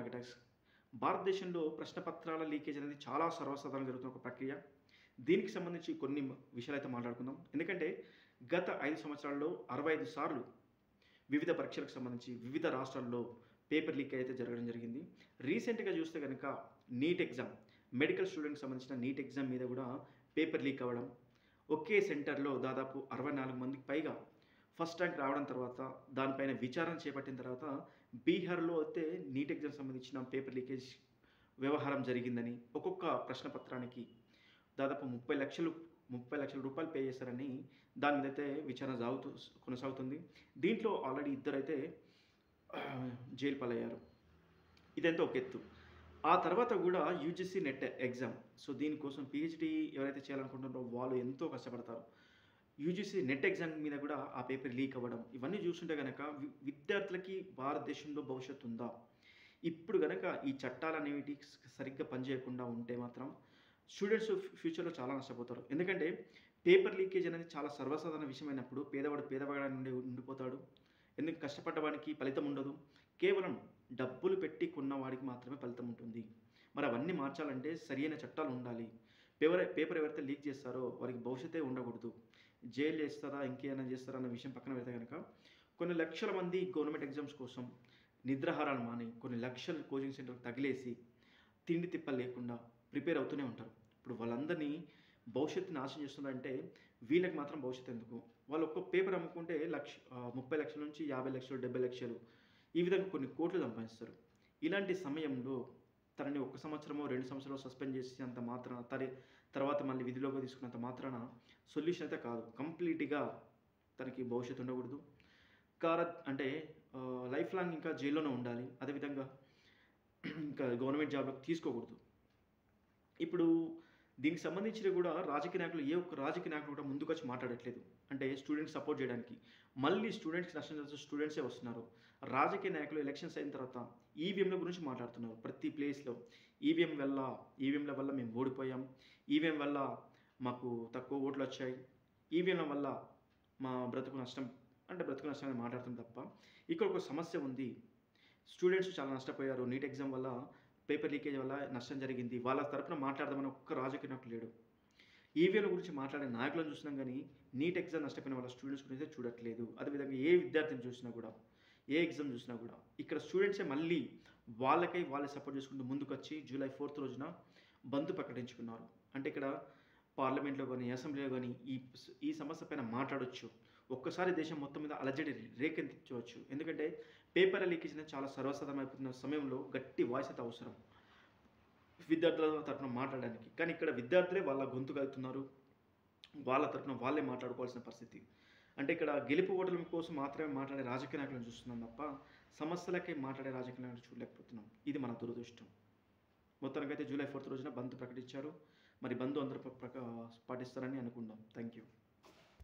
Target attacks. భారతదేశంలో ప్రశ్న పత్రాల లీకేజ్ అనేది చాలా సర్వసాధారణంగా జరుగుతున్న ఒక ప్రక్రియ. దీనికి సంబంధించి కొన్ని విషయాలైతే మాట్లాడుకుందాం. ఎందుకంటే గత 5 సంవత్సరాల్లో 65 సార్లు వివిధ పరీక్షలకు సంబంధించి వివిధ రాష్ట్రాల్లో పేపర్ లీక్ అయితే జరగడం జరిగింది. రీసెంట్‌గా చూస్తే గనక నీట్ ఎగ్జామ్, మెడికల్ స్టూడెంట్‌కి సంబంధించిన నీట్ ఎగ్జామ్ మీద కూడా పేపర్ లీక్ అవ్వడం. ఒకే సెంటర్‌లో దాదాపు 64 మందికి పైగా ఫస్ట్ ర్యాంక్ రావడం తర్వాత దానిపైన విచారణ చేపట్టిన తర్వాత బీహార్‌లో అయితే నీట్ ఎగ్జామ్ సంబంధించిన పేపర్ లీకేజ్ వ్యవహారం జరిగిందని, ఒక్కొక్క ప్రశ్న పత్రానికి దాదాపు 30,00,000 రూపాయలు పే చేశారని దాని మీదైతే విచారణ కొనసాగుతుంది. దీంట్లో ఆల్రెడీ ఇద్దరైతే జైలు పాలయ్యారు. ఇదంతా ఒక ఎత్తు. ఆ తర్వాత కూడా యూజీసీ నెట్ ఎగ్జామ్. సో దీనికోసం పీహెచ్‌డీ ఎవరైతే చేయాలనుకుంటున్నారో వాళ్ళు ఎంతో కష్టపడతారు. యూజీసీ నెట్ ఎగ్జామ్ మీద కూడా ఆ పేపర్ లీక్ అవ్వడం, ఇవన్నీ చూస్తుంటే గనక విద్యార్థులకి భారతదేశంలో భవిష్యత్తు ఉందా? ఇప్పుడు గనక ఈ చట్టాలనేవి సరిగ్గా పనిచేయకుండా ఉంటే మాత్రం స్టూడెంట్స్ ఫ్యూచర్‌లో చాలా నష్టపోతారు. ఎందుకంటే పేపర్ లీకేజ్ అనేది చాలా సర్వసాధారణ విషయమైనప్పుడు పేదవాడు పేదవాడిగా ఉండిపోతాడు. ఎందుకు కష్టపడ్డవాడికి ఫలితం ఉండదు. కేవలం డబ్బులు పెట్టి కొన్నవాడికి మాత్రమే ఫలితం ఉంటుంది. మరి అవన్నీ మార్చాలంటే సరియైన చట్టాలు ఉండాలి. పేపర్ ఎవరైతే లీక్ చేస్తారో వారికి భవిష్యత్తే ఉండకూడదు. జైలు చేస్తారా, ఇంకేమైనా చేస్తారా అన్న విషయం పక్కన పెడితే గనక కొన్ని లక్షల మంది గవర్నమెంట్ ఎగ్జామ్స్ కోసం నిద్రాహారాలు మాని కొన్ని లక్షల కోచింగ్ సెంటర్‌లకు తగిలేసి తిండి తిప్పలు లేకుండా ప్రిపేర్ అవుతూనే ఉంటారు. ఇప్పుడు వాళ్ళందరినీ భవిష్యత్తుని నాశనం చేస్తున్నారంటే వీళ్ళకి మాత్రం భవిష్యత్తు ఎందుకు? వాళ్ళు ఒక్క పేపర్ అమ్ముకుంటే 30,00,000 నుంచి 50,00,000, 70,00,000 ఈ విధంగా కొన్ని కోట్లు సంపాదిస్తారు. ఇలాంటి సమయంలో తనని 1 సంవత్సరమో, 2 సంవత్సరాలు సస్పెండ్ చేసేంత మాత్రాన తర్వాత మళ్ళీ విధిలోకి తీసుకున్నంత మాత్రాన సొల్యూషన్ అయితే కాదు. కంప్లీట్‌గా తనకి భవిష్యత్తు ఉండకూడదు. అంటే లైఫ్ లాంగ్ ఇంకా జైల్లోనే ఉండాలి. అదేవిధంగా ఇంకా గవర్నమెంట్ జాబ్‌లోకి తీసుకోకూడదు. ఇప్పుడు దీనికి సంబంధించి కూడా రాజకీయ నాయకులు ఏ ఒక్క రాజకీయ నాయకుడు కూడా ముందుకొచ్చి మాట్లాడట్లేదు. అంటే స్టూడెంట్స్ సపోర్ట్ చేయడానికి. మళ్ళీ స్టూడెంట్స్‌కి నష్టం చేసే స్టూడెంట్సే వస్తున్నారు. రాజకీయ నాయకులు ఎలక్షన్స్ అయిన తర్వాత ఈవీఎంల గురించి మాట్లాడుతున్నారు. ప్రతి ప్లేస్‌లో ఈవీఎంల వల్ల మేము ఓడిపోయాం. ఈవీఎం వల్ల మాకు తక్కువ ఓట్లొచ్చాయి. ఈవీఎంల వల్ల మా బ్రతుకు నష్టం అని మాట్లాడుతుంది తప్ప ఇక్కడ ఒక సమస్య ఉంది. స్టూడెంట్స్ చాలా నష్టపోయారు. నీట్ ఎగ్జామ్ వల్ల పేపర్ లీకేజ్ వల్ల నష్టం జరిగింది. వాళ్ళ తరపున మాట్లాడదామని ఒక్క రాజకీయ నాయకుడు లేడు. ఈవీఎంల గురించి మాట్లాడే నాయకులను చూసినాం గానీ, నీట్ ఎగ్జామ్ నష్టపోయిన వాళ్ళ స్టూడెంట్స్ గురించి చూడట్లేదు. అదేవిధంగా ఏ విద్యార్థిని చూసినా కూడా, ఏ ఎగ్జామ్ చూసినా కూడా ఇక్కడ స్టూడెంట్సే మళ్ళీ వాళ్ళే సపోర్ట్ చేసుకుంటూ ముందుకొచ్చి జూలై 4th రోజున బంద్ ప్రకటించుకున్నారు. అంటే ఇక్కడ పార్లమెంట్‌లో గానీ, అసెంబ్లీలో గానీ ఈ సమస్య పైన మాట్లాడొచ్చు. ఒక్కసారి దేశం మొత్తం మీద అలజడి రేకెత్తించవచ్చు. ఎందుకంటే పేపర్ లీకేజ్ అనేది చాలా సర్వసాధారణమైపోతున్న సమయంలో గట్టి వాయిస్ అయితే అవసరం. విద్యార్థుల తరపున మాట్లాడడానికి. కానీ ఇక్కడ విద్యార్థులే వాళ్ళ గొంతు కలుపుతున్నారు. వాళ్ళ తరపున వాళ్ళే మాట్లాడుకోవాల్సిన పరిస్థితి. అంటే ఇక్కడ గెలుపు ఓటమి కోసం మాత్రమే మాట్లాడే రాజకీయ నాయకులను చూస్తున్నాం తప్ప సమస్యలకే మాట్లాడే రాజకీయ నాయకులను చూడలేకపోతున్నాం. ఇది మన దురదృష్టం. మొత్తానికైతే జూలై 4th రోజున బంద్ ప్రకటించారు. మరి బంద్ అందరూ పాటిస్తారని అనుకుందాం. Thank you.